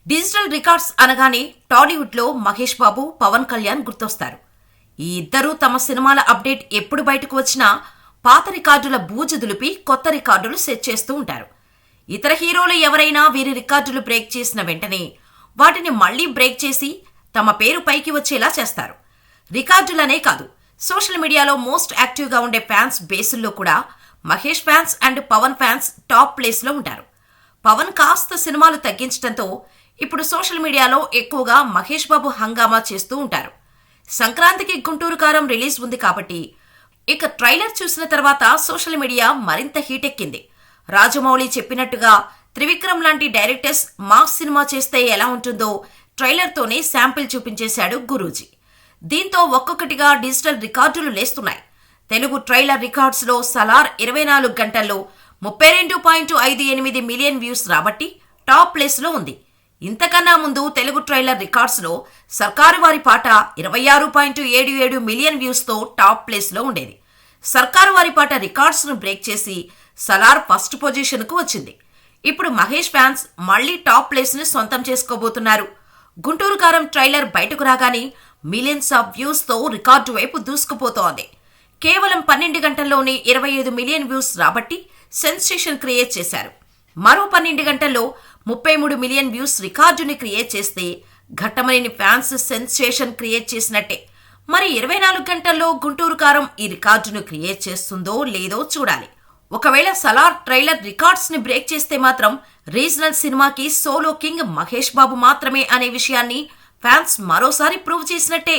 Digital records అనగానే టాలీవుడ్ లో మహేష్ బాబు, పవన్ కళ్యాణ్ గుర్తొస్తారు. ఈ ఇద్దరూ తమ సినిమాల అప్డేట్ ఎప్పుడు బయటకు వచ్చినా పాత రికార్డుల బూజు దులిపి కొత్త రికార్డులు సెట్ చేస్తూ ఉంటారు. ఇతర హీరోలు ఎవరైనా వీరి రికార్డులు బ్రేక్ చేసిన వెంటనే వాటిని మళ్లీ బ్రేక్ చేసి తమ పేరు పైకి వచ్చేలా చేస్తారు. రికార్డులనే కాదు, సోషల్ మీడియాలో మోస్ట్ యాక్టివ్గా ఉండే ఫ్యాన్స్ బేసుల్లో కూడా Mahesh fans and Pavan fans top ప్లేస్లో ఉంటారు. పవన్ కాస్త సినిమాలు తగ్గించడంతో ఇప్పుడు సోషల్ మీడియాలో ఎక్కువగా మహేష్ బాబు హంగామా చేస్తూ ఉంటారు. సంక్రాంతికి గుంటూరు కారం రిలీజ్ ఉంది కాబట్టి ఇక ట్రైలర్ చూసిన తర్వాత సోషల్ మీడియా మరింత హీటెక్కింది. రాజమౌళి చెప్పినట్టుగా త్రివిక్రమ్ లాంటి డైరెక్టర్స్ మాస్ సినిమా చేస్తే ఎలా ఉంటుందో ట్రైలర్తోనే శాంపిల్ చూపించేశాడు గురూజీ. దీంతో ఒక్కొక్కటిగా డిజిటల్ రికార్డులు లేస్తున్నాయి. తెలుగు ట్రైలర్ రికార్డ్స్లో సలార్ 24 గంటల్లో 32.58 మిలియన్ వ్యూస్ రాబట్టి టాప్ ప్లేస్లో ఉంది. ఇంతకన్నా ముందు తెలుగు ట్రైలర్ రికార్డ్స్లో సర్కారు వారి పాట 26.77 మిలియన్ వ్యూస్తో టాప్ ప్లేస్లో ఉండేది. సర్కారు వారి పాట రికార్డ్స్ను బ్రేక్ చేసి సలార్ ఫస్ట్ పొజిషన్కు వచ్చింది. ఇప్పుడు మహేష్ ఫ్యాన్స్ మళ్లీ టాప్ ప్లేస్ని సొంతం చేసుకోబోతున్నారు. గుంటూరు కారం ట్రైలర్ బయటకు రాగానే మిలియన్స్ ఆఫ్ వ్యూస్తో రికార్డు వైపు దూసుకుపోతోంది. కేవలం 12 గంటల్లోనే 25 మిలియన్ వ్యూస్ రాబట్టి సెన్సేషన్ క్రియేట్ చేశారు. మరో 12 గంటల్లో 33 మిలియన్ వ్యూస్ రికార్డుని క్రియేట్ చేస్తే ఘట్టమనేని ఫ్యాన్స్ సెన్సేషన్ క్రియేట్ చేసినట్టే. మరి 24 గంటల్లో గుంటూరు కారం ఈ రికార్డును క్రియేట్ చేస్తుందో లేదో చూడాలి. ఒకవేళ సలార్ ట్రైలర్ రికార్డ్స్ ని బ్రేక్ చేస్తే మాత్రం రీజనల్ సినిమాకి సోలో కింగ్ మహేష్ బాబు మాత్రమే అనే విషయాన్ని ఫ్యాన్స్ మరోసారి ప్రూవ్ చేసినట్టే.